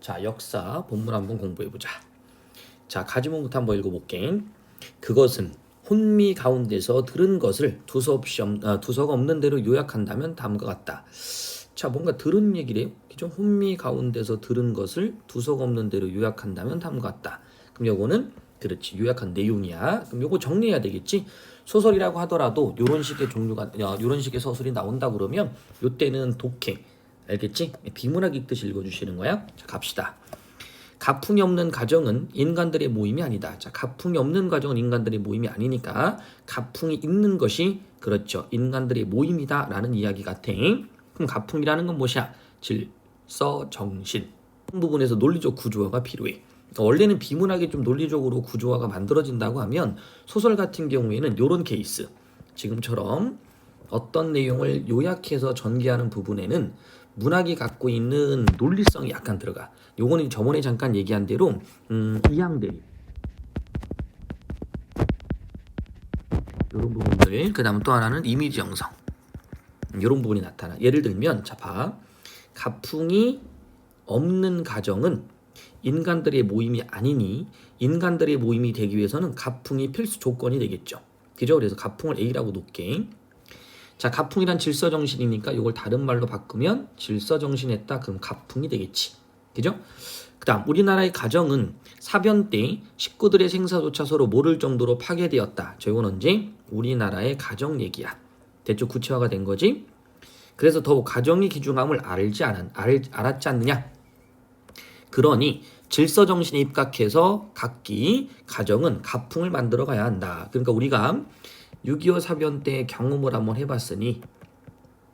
자, 역사 본문 한번 공부해보자. 자, 가지문부터 한번 읽어볼게. 그것은 혼미 가운데서 들은 것을 두서가 없는 대로 요약한다면 다음과 같다. 자, 뭔가 들은 얘기래요. 그죠? 혼미 가운데서 들은 것을 두서가 없는 대로 요약한다면 다음과 같다. 그럼 요거는 그렇지, 요약한 내용이야. 그럼 요거 정리해야 되겠지. 소설이라고 하더라도 요런 식의 종류가 요런 식의 서술이 나온다 그러면 요때는 독해, 알겠지? 비문학 읽듯이 읽어주시는 거야. 자, 갑시다. 가풍이 없는 가정은 인간들의 모임이 아니다. 자, 가풍이 없는 가정은 인간들의 모임이 아니니까 가풍이 있는 것이 그렇죠, 인간들의 모임이다라는 이야기 같아. 그럼 가풍이라는 건 무엇이야? 질서, 정신. 이 부분에서 논리적 구조화가 필요해. 그러니까 원래는 비문학이 좀 논리적으로 구조화가 만들어진다고 하면 소설 같은 경우에는 이런 케이스, 지금처럼 어떤 내용을 요약해서 전개하는 부분에는 문학이 갖고 있는 논리성이 약간 들어가. 요거는 저번에 잠깐 얘기한 대로 이항대립, 이런 부분들, 그 다음 또 하나는 이미지 형성, 이런 부분이 나타나. 예를 들면 자, 봐. 가풍이 없는 가정은 인간들의 모임이 아니니 인간들의 모임이 되기 위해서는 가풍이 필수 조건이 되겠죠. 그죠? 그래서 가풍을 A라고 놓게. 자, 가풍이란 질서정신이니까 이걸 다른 말로 바꾸면 질서정신했다. 그럼 가풍이 되겠지. 그죠? 그 다음, 우리나라의 가정은 사변 때 식구들의 생사조차 서로 모를 정도로 파괴되었다. 저 이건 언제? 우리나라의 가정 얘기야. 대충 구체화가 된 거지. 그래서 더욱 가정의 귀중함을 알았지 않느냐. 그러니 질서정신에 입각해서 각기 가정은 가풍을 만들어 가야 한다. 그러니까 우리가 6.25 사변 때 경험을 한번 해봤으니,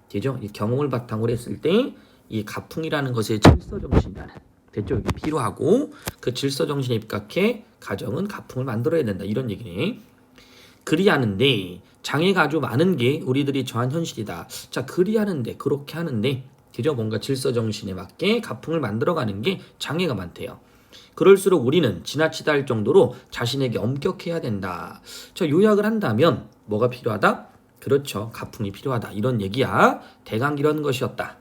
되죠? 이 경험을 바탕으로 했을 때 이 가풍이라는 것의 질서정신이라는, 됐죠? 이게 필요하고 그 질서정신에 입각해 가정은 가풍을 만들어야 된다. 이런 얘기네. 그리하는데 장애가 아주 많은 게 우리들이 처한 현실이다. 자, 그리하는데, 그렇게 하는데, 그죠? 뭔가 질서정신에 맞게 가풍을 만들어가는 게 장애가 많대요. 그럴수록 우리는 지나치다 할 정도로 자신에게 엄격해야 된다. 자, 요약을 한다면 뭐가 필요하다? 그렇죠, 가풍이 필요하다. 이런 얘기야. 대강 이런 것이었다.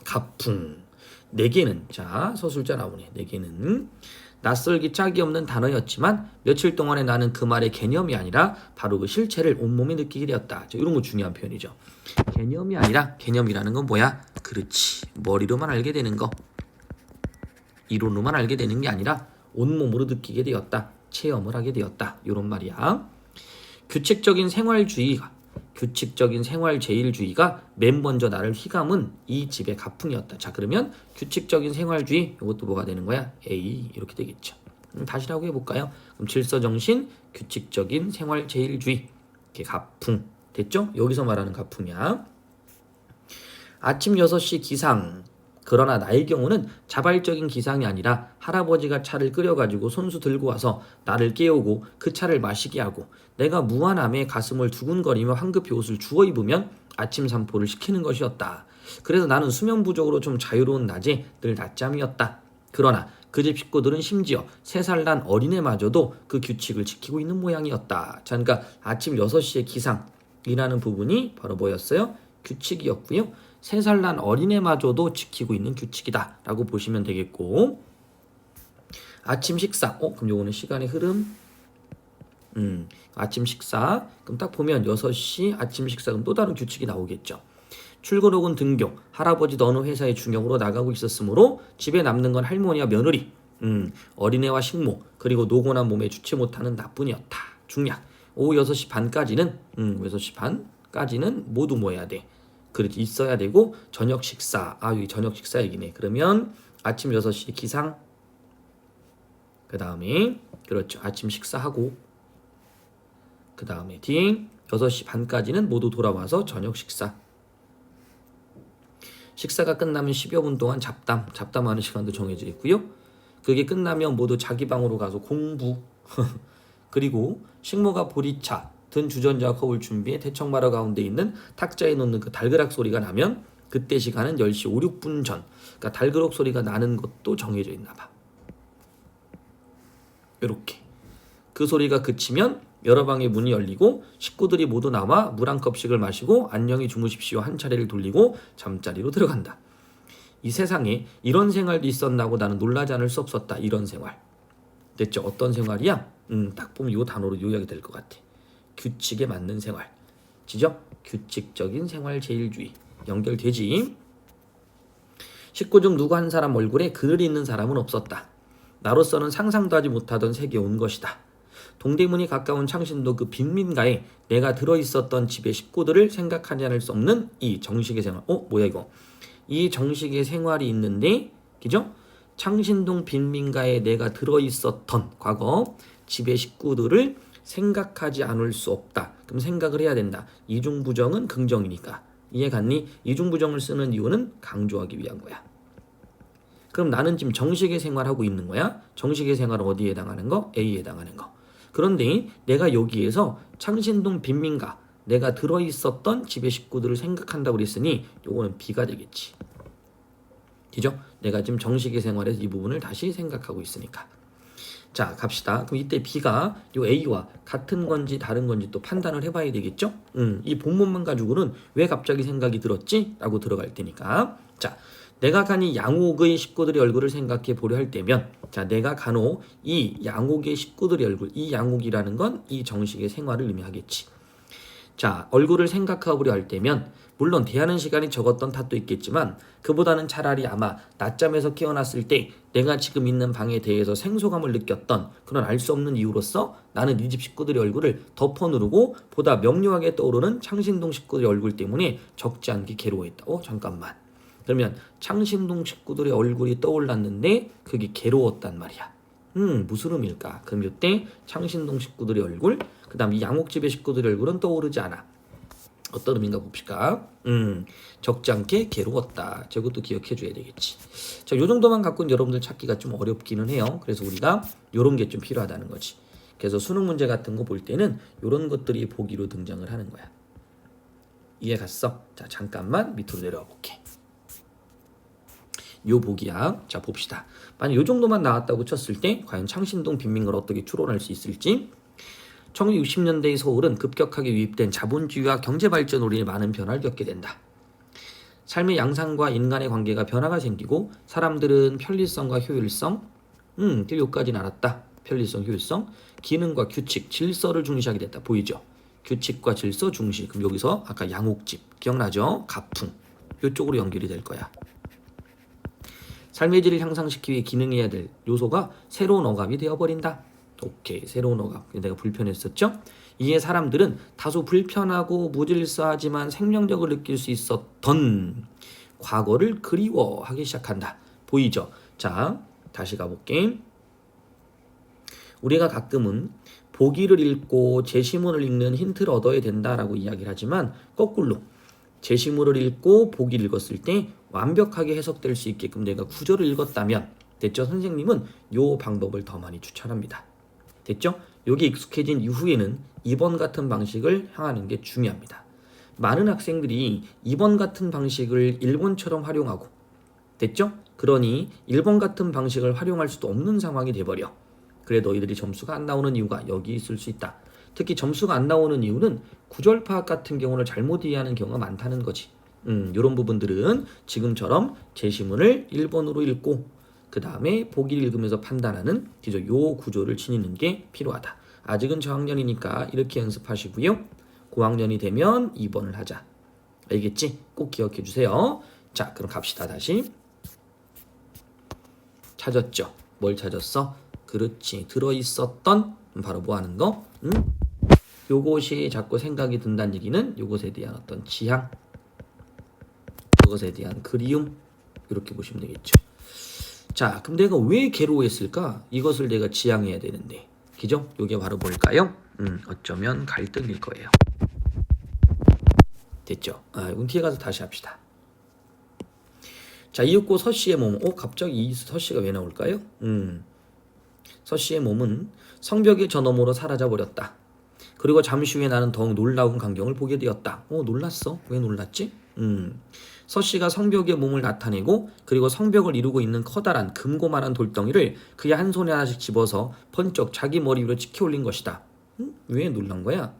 가풍. 내게는, 자, 서술자 나오네. 내게는 낯설기 짝이 없는 단어였지만 며칠 동안에 나는 그 말의 개념이 아니라 바로 그 실체를 온몸에 느끼게 되었다. 자, 이런 거 중요한 표현이죠. 개념이 아니라, 개념이라는 건 뭐야? 그렇지, 머리로만 알게 되는 거, 이론으로만 알게 되는 게 아니라 온몸으로 느끼게 되었다. 체험을 하게 되었다. 이런 말이야. 규칙적인 생활제일주의가 맨 먼저 나를 휘감은 이 집의 가풍이었다. 자, 그러면 규칙적인 생활주의, 이것도 뭐가 되는 거야? A, 이렇게 되겠죠. 다시라고 해볼까요? 그럼 질서정신, 규칙적인 생활제일주의, 이게 가풍. 됐죠? 여기서 말하는 가풍이야. 아침 6시 기상. 그러나 나의 경우는 자발적인 기상이 아니라 할아버지가 차를 끓여가지고 손수 들고 와서 나를 깨우고 그 차를 마시게 하고 내가 무한함에 가슴을 두근거리며 황급히 옷을 주워 입으면 아침 산보를 시키는 것이었다. 그래서 나는 수면 부족으로 좀 자유로운 낮에 늘 낮잠이었다. 그러나 그 집 식구들은 심지어 3살 난 어린애마저도 그 규칙을 지키고 있는 모양이었다. 자, 그러니까 아침 6시에 기상이라는 부분이 바로 뭐였어요? 규칙이었고요. 3살 난 어린애마저도 지키고 있는 규칙이다 라고 보시면 되겠고, 아침 식사, 그럼 요거는 시간의 흐름, 아침 식사, 그럼 딱 보면 6시 아침 식사, 그럼 또 다른 규칙이 나오겠죠. 출근 혹은 등교, 할아버지도 어느 회사의 중역으로 나가고 있었으므로 집에 남는 건 할머니와 며느리, 어린애와 식모, 그리고 노곤한 몸에 주체 못하는 나뿐이었다. 중략, 오후 6시 반까지는 6시 반까지는 모두 뭐 해야 돼? 그렇게 있어야 되고, 저녁 식사, 여기 저녁 식사 얘기네. 그러면 아침 6시 기상, 그 다음에 그렇죠, 아침 식사하고, 그 다음에 뒤에 6시 반까지는 모두 돌아와서 저녁 식사. 식사가 끝나면 10여 분 동안 잡담하는 시간도 정해져 있고요. 그게 끝나면 모두 자기 방으로 가서 공부 그리고 식모가 보리차 든 주전자와 컵을 준비해 대청마루 가운데 있는 탁자에 놓는 그 달그락 소리가 나면 그때 시간은 10시 5, 6분 전. 그러니까 달그락 소리가 나는 것도 정해져 있나 봐. 이렇게 그 소리가 그치면 여러 방의 문이 열리고 식구들이 모두 나와 물 한 컵씩을 마시고 안녕히 주무십시오 한 차례를 돌리고 잠자리로 들어간다. 이 세상에 이런 생활도 있었나고 나는 놀라지 않을 수 없었다. 이런 생활. 됐죠? 어떤 생활이야? 딱 보면 이 단어로 요약이 될 것 같아. 규칙에 맞는 생활. 지적? 규칙적인 생활 제일주의. 연결되지? 식구 중 누구 한 사람 얼굴에 그늘이 있는 사람은 없었다. 나로서는 상상도 하지 못하던 세계에 온 것이다. 동대문이 가까운 창신도 그 빈민가에 내가 들어있었던 집의 식구들을 생각하지 않을 수 없는 이 정식의 생활. 뭐야 이거? 이 정식의 생활이 있는데, 그죠? 창신동 빈민가에 내가 들어있었던 과거 집의 식구들을 생각하지 않을 수 없다. 그럼 생각을 해야 된다. 이중부정은 긍정이니까. 이해 갔니? 이중부정을 쓰는 이유는 강조하기 위한 거야. 그럼 나는 지금 정식의 생활하고 있는 거야. 정식의 생활은 어디에 해당하는 거? A에 해당하는 거. 그런데 내가 여기에서 창신동 빈민가, 내가 들어있었던 집의 식구들을 생각한다고 그랬으니 요거는 B가 되겠지. 그죠? 내가 지금 정식의 생활에서 이 부분을 다시 생각하고 있으니까. 자, 갑시다. 그럼 이때 B가 요 A와 같은 건지 다른 건지 또 판단을 해봐야 되겠죠? 이 본문만 가지고는 왜 갑자기 생각이 들었지? 라고 들어갈 테니까. 자, 내가 간이 양옥의 식구들의 얼굴을 생각해 보려 할 때면, 자, 내가 간혹 이 양옥의 식구들의 얼굴, 이 양옥이라는 건 이 정식의 생활을 의미하겠지. 자, 얼굴을 생각해 보려 할 때면, 물론 대하는 시간이 적었던 탓도 있겠지만 그보다는 차라리 아마 낮잠에서 깨어났을 때 내가 지금 있는 방에 대해서 생소감을 느꼈던 그런 알 수 없는 이유로서 나는 네 집 식구들의 얼굴을 덮어 누르고 보다 명료하게 떠오르는 창신동 식구들의 얼굴 때문에 적지 않게 괴로워했다. 잠깐만. 그러면 창신동 식구들의 얼굴이 떠올랐는데 그게 괴로웠단 말이야. 무슨 의미일까? 그럼 이때 창신동 식구들의 얼굴, 그 다음 이 양옥집의 식구들의 얼굴은 떠오르지 않아. 어떤 의미인가 봅시다. 적지 않게 괴로웠다. 저것도 기억해 줘야 되겠지. 자, 요 정도만 갖고는 여러분들 찾기가 좀 어렵기는 해요. 그래서 우리가 요런 게 좀 필요하다는 거지. 그래서 수능 문제 같은 거 볼 때는 요런 것들이 보기로 등장을 하는 거야. 이해 갔어? 자, 잠깐만 밑으로 내려와 볼게. 요 보기야. 자, 봅시다. 만약 요 정도만 나왔다고 쳤을 때 과연 창신동 빈민가를 어떻게 추론할 수 있을지. 1960년대의 서울은 급격하게 유입된 자본주의와 경제발전으로 인해 많은 변화를 겪게 된다. 삶의 양상과 인간의 관계가 변화가 생기고 사람들은 편리성과 효율성, 여기까지는 알았다. 편리성, 효율성, 기능과 규칙, 질서를 중시하게 됐다. 보이죠? 규칙과 질서 중시. 그럼 여기서 아까 양옥집 기억나죠? 가풍. 이쪽으로 연결이 될 거야. 삶의 질을 향상시키기 위해 기능해야 될 요소가 새로운 억압이 되어버린다. 오케이, 새로운 억압. 내가 불편했었죠? 이에 사람들은 다소 불편하고 무질서하지만 생명력을 느낄 수 있었던 과거를 그리워하기 시작한다. 보이죠? 자, 다시 가볼게. 우리가 가끔은 보기를 읽고 제시문을 읽는 힌트를 얻어야 된다라고 이야기를 하지만 거꾸로 제시문을 읽고 보기를 읽었을 때 완벽하게 해석될 수 있게끔 내가 구절을 읽었다면 됐죠? 선생님은 요 방법을 더 많이 추천합니다. 됐죠? 여기 익숙해진 이후에는 2번 같은 방식을 향하는 게 중요합니다. 많은 학생들이 2번 같은 방식을 1번처럼 활용하고 됐죠? 그러니 1번 같은 방식을 활용할 수도 없는 상황이 돼버려. 그래 너희들이 점수가 안 나오는 이유가 여기 있을 수 있다. 특히 점수가 안 나오는 이유는 구절 파악 같은 경우를 잘못 이해하는 경우가 많다는 거지. 이런 부분들은 지금처럼 제시문을 1번으로 읽고 그 다음에 보기를 읽으면서 판단하는 요 구조를 지니는 게 필요하다. 아직은 저학년이니까 이렇게 연습하시고요. 고학년이 되면 2번을 하자. 알겠지? 꼭 기억해 주세요. 자, 그럼 갑시다. 다시. 찾았죠? 뭘 찾았어? 그렇지. 들어있었던 바로 뭐 하는 거? 요것이 자꾸 생각이 든다는 얘기는 요것에 대한 어떤 지향, 그것에 대한 그리움 이렇게 보시면 되겠죠. 자, 그럼 내가 왜 괴로워했을까? 이것을 내가 지향해야 되는데, 그죠? 이게 바로 뭘까요? 어쩌면 갈등일 거예요. 됐죠? 이건 뒤에 가서 다시 합시다. 자, 이윽고 서씨의 몸. 갑자기 이 서씨가 왜 나올까요? 서씨의 몸은 성벽의 저 너머로 사라져 버렸다. 그리고 잠시 후에 나는 더욱 놀라운 광경을 보게 되었다. 놀랐어? 왜 놀랐지? 서씨가 성벽의 몸을 나타내고 그리고 성벽을 이루고 있는 커다란 금고만한 돌덩이를 그의 한 손에 하나씩 집어서 번쩍 자기 머리 위로 치켜 올린 것이다. 왜 놀란 거야?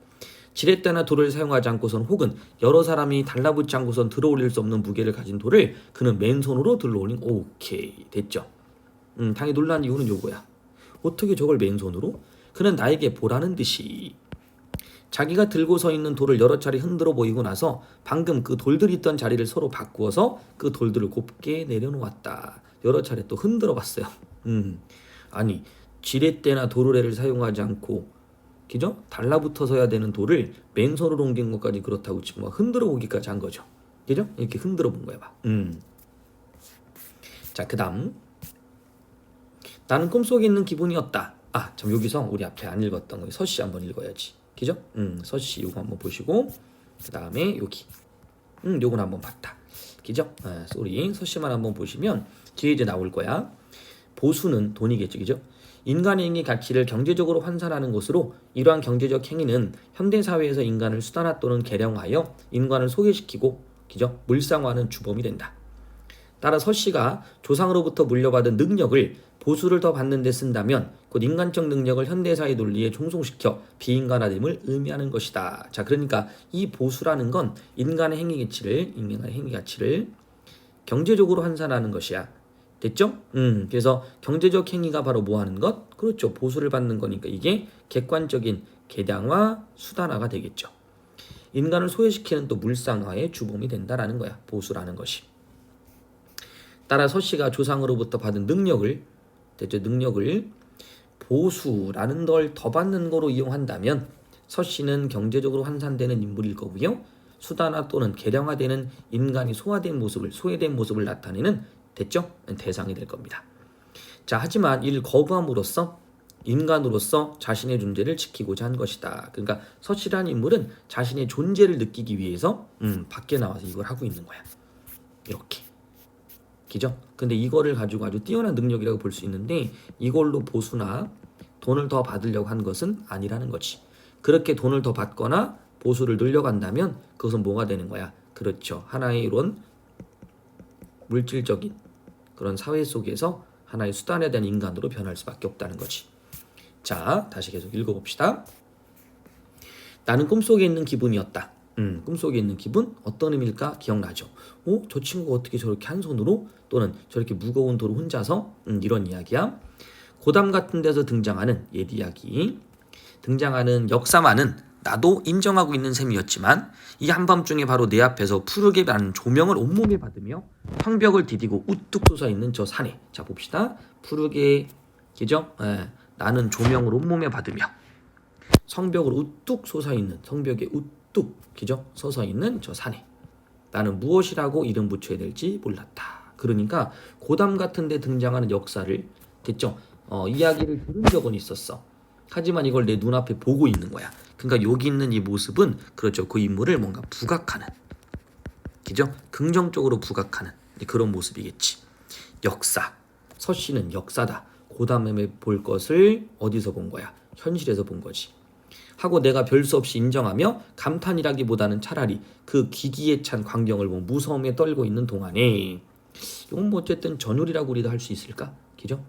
지렛대나 돌을 사용하지 않고선 혹은 여러 사람이 달라붙지 않고선 들어올릴 수 없는 무게를 가진 돌을 그는 맨손으로 들어올린. 오케이, 됐죠. 당연히 놀란 이유는 요거야. 어떻게 저걸 맨손으로? 그는 나에게 보라는 듯이 자기가 들고 서 있는 돌을 여러 차례 흔들어 보이고 나서 방금 그 돌들이 있던 자리를 서로 바꾸어서 그 돌들을 곱게 내려놓았다. 여러 차례 또 흔들어 봤어요. 아니, 지렛대나 도르래를 사용하지 않고, 그죠? 달라붙어서야 되는 돌을 맨손으로 옮긴 것까지 그렇다고 지금 막 흔들어 보기까지 한 거죠. 그죠? 이렇게 흔들어 본 거야, 봐. 자, 그 다음. 나는 꿈속에 있는 기분이었다. 아, 참, 여기서 우리 앞에 안 읽었던 거 서씨 한번 읽어야지. 그죠? 서씨 요거 한번 보시고, 그 다음에 여기. 요건 한번 봤다. 그죠? 쏘리. 서씨만 한번 보시면 뒤에 이제 나올 거야. 보수는 돈이겠죠. 그죠? 인간의 행위 가치를 경제적으로 환산하는 것으로 이러한 경제적 행위는 현대사회에서 인간을 수단화 또는 개량하여 인간을 소외시키고, 그죠? 물상화하는 주범이 된다. 따라 서씨가 조상으로부터 물려받은 능력을 보수를 더 받는 데 쓴다면 곧 인간적 능력을 현대사회 논리에 종속시켜 비인간화됨을 의미하는 것이다. 자, 그러니까 이 보수라는 건 인간의 행위 가치를 경제적으로 환산하는 것이야. 됐죠? 그래서 경제적 행위가 바로 뭐 하는 것? 그렇죠. 보수를 받는 거니까 이게 객관적인 개량화, 수단화가 되겠죠. 인간을 소외시키는 또 물상화의 주범이 된다라는 거야. 보수라는 것이. 따라 서씨가 조상으로부터 받은 능력을 보수라는 걸 더 받는 거로 이용한다면 서씨는 경제적으로 환산되는 인물일 거고요. 수단화 또는 개량화되는 인간이 소외된 모습을 나타내는 됐죠? 대상이 될 겁니다. 자, 하지만 이를 거부함으로써 인간으로서 자신의 존재를 지키고자 한 것이다. 그러니까 서씨라는 인물은 자신의 존재를 느끼기 위해서 밖에 나와서 이걸 하고 있는 거야. 이렇게. 그죠? 근데 이거를 가지고 아주 뛰어난 능력이라고 볼 수 있는데 이걸로 보수나 돈을 더 받으려고 한 것은 아니라는 거지. 그렇게 돈을 더 받거나 보수를 늘려간다면 그것은 뭐가 되는 거야? 그렇죠. 하나의 이런 물질적인 그런 사회 속에서 하나의 수단에 대한 인간으로 변할 수밖에 없다는 거지. 자, 다시 계속 읽어봅시다. 나는 꿈속에 있는 기분이었다. 꿈속에 있는 기분 어떤 의미일까? 기억나죠? 저 친구가 어떻게 저렇게 한 손으로 또는 저렇게 무거운 돌을 혼자서 이런 이야기야. 고담 같은 데서 등장하는 옛 이야기, 등장하는 역사만은 나도 인정하고 있는 셈이었지만 이 한밤중에 바로 내 앞에서 푸르게 나는 조명을 온몸에 받으며 황벽을 디디고 우뚝 솟아있는 저 산에, 자 봅시다. 푸르게, 그죠? 나는 조명을 온몸에 받으며 성벽으로 우뚝 솟아있는, 성벽에 우뚝, 그죠? 서서있는 저 산에 나는 무엇이라고 이름 붙여야 될지 몰랐다. 그러니까 고담 같은 데 등장하는 역사를, 됐죠? 이야기를 들은 적은 있었어. 하지만 이걸 내 눈앞에 보고 있는 거야. 그러니까 여기 있는 이 모습은 그렇죠. 그 인물을 뭔가 부각하는, 그죠? 긍정적으로 부각하는 그런 모습이겠지. 역사. 서씨는 역사다. 고담에 볼 것을 어디서 본 거야? 현실에서 본 거지. 하고 내가 별 수 없이 인정하며 감탄이라기보다는 차라리 그 기기에 찬 광경을 보고 무서움에 떨고 있는 동안에 이건 뭐 어쨌든 전율이라고 우리도 할 수 있을까? 그죠?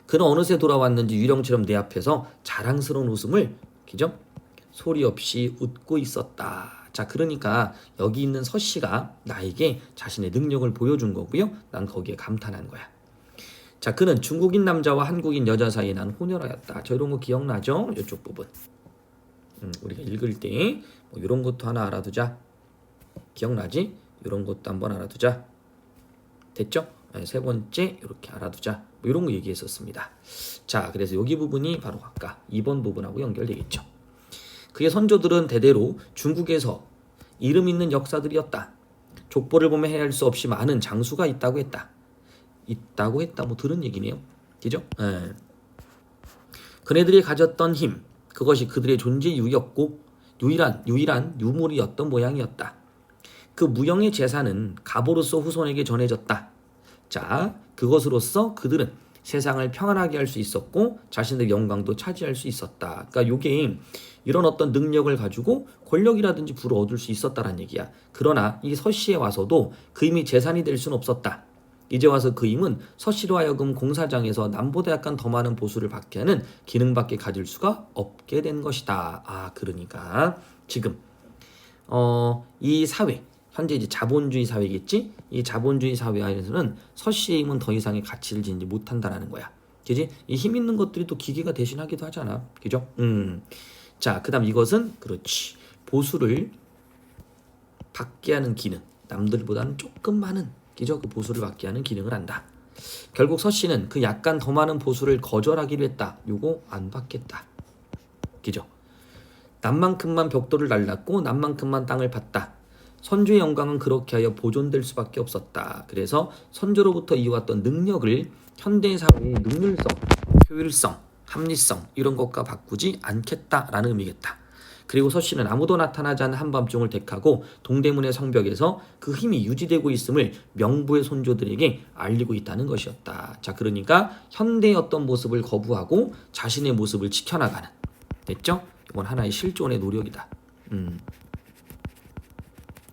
그는 어느새 돌아왔는지 유령처럼 내 앞에서 자랑스러운 웃음을, 그죠? 소리 없이 웃고 있었다. 자, 그러니까 여기 있는 서씨가 나에게 자신의 능력을 보여준 거고요. 난 거기에 감탄한 거야. 자, 그는 중국인 남자와 한국인 여자 사이에 난 혼혈하였다. 저 이런 거 기억나죠? 이쪽 부분. 우리가 읽을 때 뭐 이런 것도 하나 알아두자. 기억나지? 이런 것도 한번 알아두자. 됐죠? 세 번째 이렇게 알아두자. 뭐 이런 거 얘기했었습니다. 자, 그래서 여기 부분이 바로 아까 2번 부분하고 연결되겠죠. 그의 선조들은 대대로 중국에서 이름 있는 역사들이었다. 족보를 보면 헤아릴 수 없이 많은 장수가 있다고 했다. 뭐 들은 얘기네요. 그죠? 그네들이 가졌던 힘, 그것이 그들의 존재 이유였고 유일한 유물이었던 모양이었다. 그 무형의 재산은 가보로서 후손에게 전해졌다. 자, 그것으로서 그들은 세상을 평안하게 할 수 있었고 자신들의 영광도 차지할 수 있었다. 그러니까 이게 이런 어떤 능력을 가지고 권력이라든지 부를 얻을 수 있었다라는 얘기야. 그러나 이 서씨에 와서도 그 힘이 재산이 될 수는 없었다. 이제 와서 그 힘은 서씨로 하여금 공사장에서 남보다 약간 더 많은 보수를 받게 하는 기능밖에 가질 수가 없게 된 것이다. 아, 그러니까 지금 이 사회, 현재 이제 자본주의 사회겠지? 이 자본주의 사회 안에서는 서씨의 힘은 더 이상의 가치를 지니지 못한다라는 거야. 그지? 이 힘 있는 것들이 또 기계가 대신하기도 하잖아. 그죠? 자, 그다음 이것은 그렇지. 보수를 받게 하는 기능. 남들보다는 조금 많은, 그죠? 그 보수를 받게 하는 기능을 한다. 결국 서씨는 그 약간 더 많은 보수를 거절하기로 했다. 요거 안 받겠다. 그죠? 남만큼만 벽돌을 날랐고 남만큼만 땅을 팠다. 선조의 영광은 그렇게 하여 보존될 수밖에 없었다. 그래서 선조로부터 이어왔던 능력을 현대 사회의 능률성, 효율성, 합리성 이런 것과 바꾸지 않겠다라는 의미겠다. 그리고 서씨는 아무도 나타나지 않은 한밤중을 택하고 동대문의 성벽에서 그 힘이 유지되고 있음을 명부의 손조들에게 알리고 있다는 것이었다. 자, 그러니까 현대의 어떤 모습을 거부하고 자신의 모습을 지켜나가는, 됐죠? 이건 하나의 실존의 노력이다.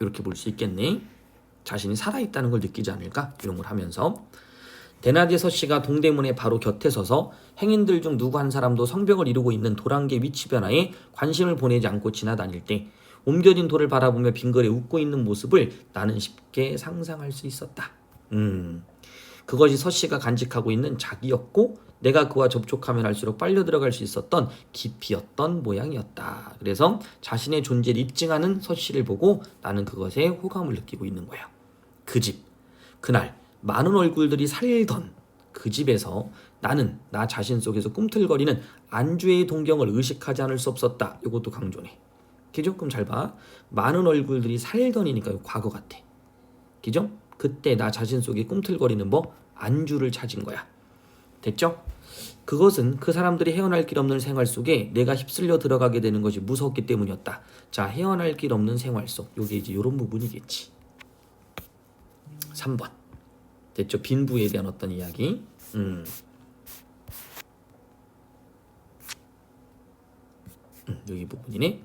이렇게 볼 수 있겠네. 자신이 살아있다는 걸 느끼지 않을까? 이런 걸 하면서 대낮에 서씨가 동대문의 바로 곁에 서서 행인들 중 누구 한 사람도 성벽을 이루고 있는 도랑개 위치 변화에 관심을 보내지 않고 지나다닐 때 옮겨진 돌을 바라보며 빙그레 웃고 있는 모습을 나는 쉽게 상상할 수 있었다. 그것이 서씨가 간직하고 있는 자기였고 내가 그와 접촉하면 할수록 빨려 들어갈 수 있었던 깊이였던 모양이었다. 그래서 자신의 존재를 입증하는 서씨를 보고 나는 그것에 호감을 느끼고 있는 거야. 그 집, 그날 많은 얼굴들이 살던 그 집에서 나는 나 자신 속에서 꿈틀거리는 안주의 동경을 의식하지 않을 수 없었다. 이것도 강조네. 그죠? 그럼 잘 봐. 많은 얼굴들이 살던이니까 과거 같아. 그죠? 그때 나 자신 속에 꿈틀거리는 뭐 안주를 찾은 거야. 됐죠? 그것은 그 사람들이 헤어날 길 없는 생활 속에 내가 휩쓸려 들어가게 되는 것이 무섭기 때문이었다. 자, 헤어날 길 없는 생활 속. 요게 이제 요런 부분이겠지. 3번. 됐죠? 빈부에 대한 어떤 이야기. 여기 부분이네.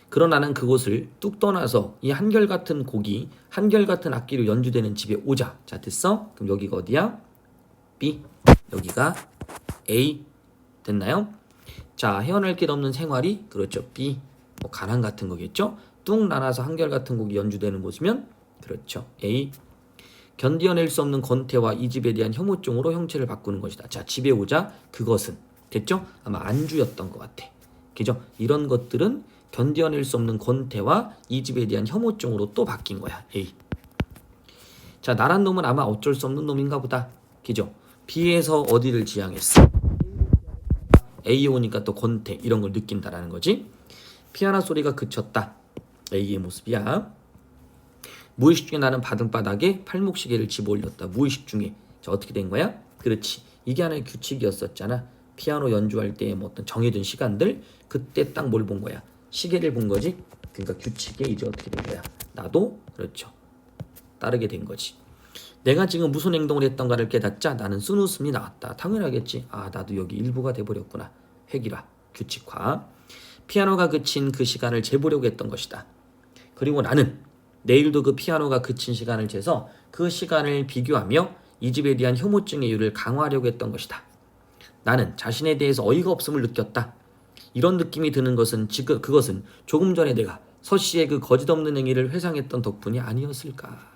그러나 나는 그곳을 뚝 떠나서 이 한결같은 곡이 한결같은 악기로 연주되는 집에 오자. 자, 됐어? 그럼 여기가 어디야? B. 여기가 A. 됐나요? 자, 헤어날 길 없는 생활이 그렇죠. B. 뭐 가난 같은 거겠죠? 뚝 나눠서 한결같은 곡이 연주되는 곳이면 그렇죠. A. 견디어낼 수 없는 권태와 이 집에 대한 혐오증으로 형체를 바꾸는 것이다. 자, 집에 오자. 그것은 됐죠? 아마 안주였던 것 같아. 그죠? 이런 것들은 견디어낼 수 없는 권태와 이 집에 대한 혐오증으로 또 바뀐 거야. A. 자, 나란 놈은 아마 어쩔 수 없는 놈인가 보다. 그죠? B에서 어디를 지향했어? A에 오니까 또 권태 이런 걸 느낀다라는 거지. 피아노 소리가 그쳤다. A의 모습이야. 무의식 중에 나는 바닥바닥에 팔목시계를 집어올렸다. 무의식 중에. 자, 어떻게 된 거야? 그렇지. 이게 하나의 규칙이었었잖아. 피아노 연주할 때 뭐 어떤 정해둔 시간들 그때 딱 뭘 본 거야? 시계를 본 거지. 그러니까 규칙에 이제 어떻게 된 거야? 나도 그렇죠. 따르게 된 거지. 내가 지금 무슨 행동을 했던가를 깨닫자 나는 쓴 웃음이 나왔다. 당연하겠지. 아, 나도 여기 일부가 돼버렸구나. 획일화, 규칙화. 피아노가 그친 그 시간을 재보려고 했던 것이다. 그리고 나는 내일도 그 피아노가 그친 시간을 재서 그 시간을 비교하며 이 집에 대한 혐오증의 이유를 강화하려고 했던 것이다. 나는 자신에 대해서 어이가 없음을 느꼈다. 이런 느낌이 드는 것은 지금 그것은 조금 전에 내가 서씨의 그 거짓없는 행위를 회상했던 덕분이 아니었을까.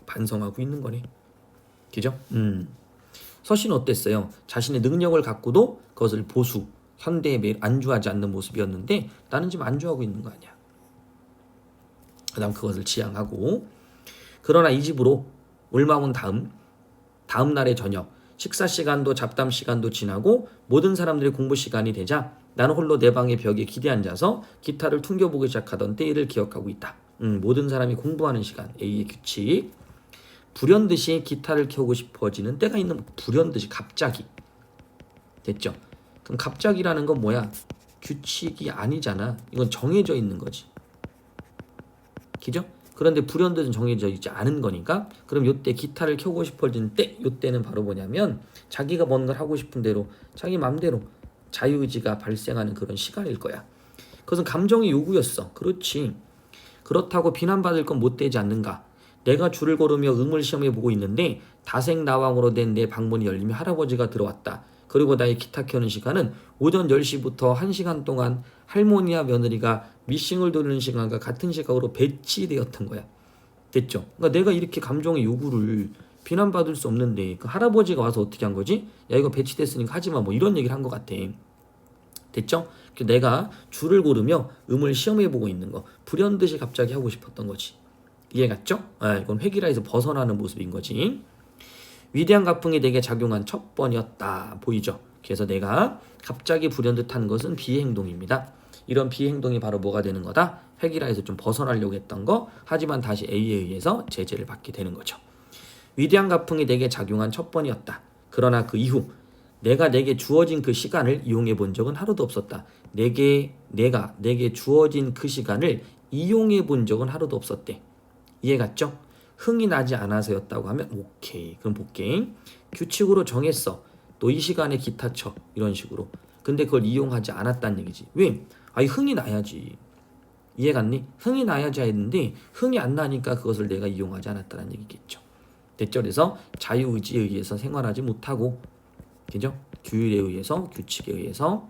반성하고 있는 거네. 그죠? 서씨는 어땠어요? 자신의 능력을 갖고도 그것을 보수, 현대에 매일 안주하지 않는 모습이었는데 나는 지금 안주하고 있는 거 아니야. 그 다음 그것을 지향하고 그러나 이 집으로 올라온 다음 날의 저녁 식사 시간도 잡담 시간도 지나고 모든 사람들의 공부 시간이 되자 나는 홀로 내 방의 벽에 기대 앉아서 기타를 퉁겨보기 시작하던 때를 기억하고 있다. 모든 사람이 공부하는 시간 A의 규칙. 불현듯이 기타를 켜고 싶어지는 때가 있는 불현듯이 갑자기. 됐죠? 그럼 갑자기라는 건 뭐야? 규칙이 아니잖아. 이건 정해져 있는 거지. 그죠? 그런데 불현듯은 정해져 있지 않은 거니까 그럼 요때 기타를 켜고 싶어지는 때 요때는 바로 뭐냐면 자기가 뭔가를 하고 싶은 대로 자기 맘대로 자유의지가 발생하는 그런 시간일 거야. 그것은 감정의 요구였어. 그렇지. 그렇다고 비난받을 건 못 되지 않는가. 내가 줄을 걸으며 음을 시험해 보고 있는데 다생나왕으로 된 내 방문이 열리며 할아버지가 들어왔다. 그리고 나의 기타 켜는 시간은 오전 10시부터 1시간 동안 할머니와 며느리가 미싱을 돌리는 시간과 같은 시각으로 배치되었던 거야. 됐죠? 그러니까 내가 이렇게 감정의 요구를 비난받을 수 없는데 그 할아버지가 와서 어떻게 한 거지? 야 이거 배치됐으니까 하지 마. 뭐 이런 얘기를 한 것 같아. 됐죠? 내가 줄을 고르며 음을 시험해 보고 있는 거 불현듯이 갑자기 하고 싶었던 거지. 이해 갔죠? 이건 회기라에서 벗어나는 모습인 거지. 위대한 가풍이 내게 작용한 첫 번이었다. 보이죠? 그래서 내가 갑자기 불현듯한 것은 비행동입니다. 이런 비행동이 바로 뭐가 되는 거다? 회기라에서 좀 벗어나려고 했던 거. 하지만 다시 A에 의해서 제재를 받게 되는 거죠. 위대한 가풍이 내게 작용한 첫 번이었다. 그러나 그 이후 내게 주어진 그 시간을 이용해 본 적은 하루도 없었다. 내게 주어진 그 시간을 이용해 본 적은 하루도 없었대. 이해 갔죠? 흥이 나지 않아서였다고 하면 오케이. 그럼 볼게. 규칙으로 정했어. 또 이 시간에 기타 쳐. 이런 식으로. 근데 그걸 이용하지 않았다는 얘기지. 왜? 아니 흥이 나야지. 이해 갔니? 흥이 나야지 했는데 흥이 안 나니까 그것을 내가 이용하지 않았다는 얘기겠죠. 됐죠? 그래서 자유의지에 의해서 생활하지 못하고 그죠? 규율에 의해서 규칙에 의해서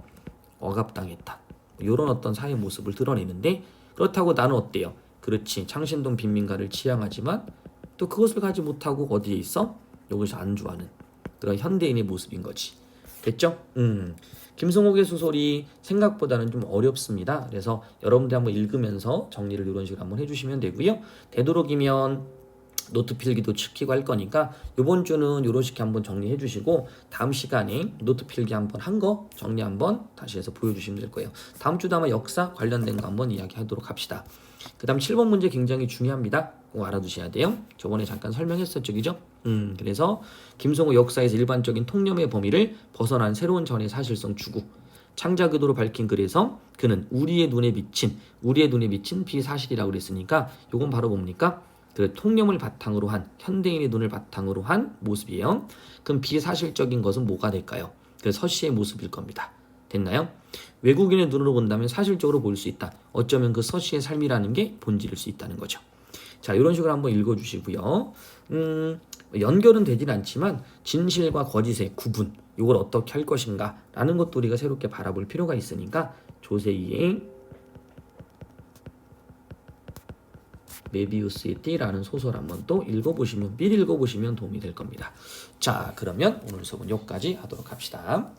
억압당했다. 이런 어떤 사회 모습을 드러내는데 그렇다고 나는 어때요? 그렇지. 창신동 빈민가를 지향하지만 또 그것을 가지 못하고 어디에 있어? 여기서 안주하는 그런 현대인의 모습인 거지. 됐죠? 김성옥의 소설이 생각보다는 좀 어렵습니다. 그래서 여러분들 한번 읽으면서 정리를 이런 식으로 한번 해주시면 되고요. 되도록이면 노트 필기도 지키고 할 거니까 이번 주는 이런 식으로 한번 정리해 주시고 다음 시간에 노트 필기 한번 한 거 정리 한번 다시 해서 보여주시면 될 거예요. 다음 주도 아마 역사 관련된 거 한번 이야기하도록 합시다. 그 다음 7번 문제 굉장히 중요합니다. 꼭 알아두셔야 돼요. 저번에 잠깐 설명했었죠. 그죠? 그래서 김성호 역사에서 일반적인 통념의 범위를 벗어난 새로운 전의 사실성 추구 창작 의도로 밝힌 글에서 그는 우리의 눈에 비친 비사실이라고 그랬으니까 요건 바로 뭡니까? 그 통념을 바탕으로 한 현대인의 눈을 바탕으로 한 모습이에요. 그럼 비사실적인 것은 뭐가 될까요? 그 서씨의 모습일 겁니다. 됐나요? 외국인의 눈으로 본다면 사실적으로 보일 수 있다. 어쩌면 그 서씨의 삶이라는 게 본질일 수 있다는 거죠. 자, 이런 식으로 한번 읽어주시고요. 연결은 되진 않지만 진실과 거짓의 구분, 이걸 어떻게 할 것인가 라는 것도 우리가 새롭게 바라볼 필요가 있으니까 조세희의 메비우스의 띠라는 소설 한번 또 미리 읽어보시면 도움이 될 겁니다. 자, 그러면 오늘 수업은 여기까지 하도록 합시다.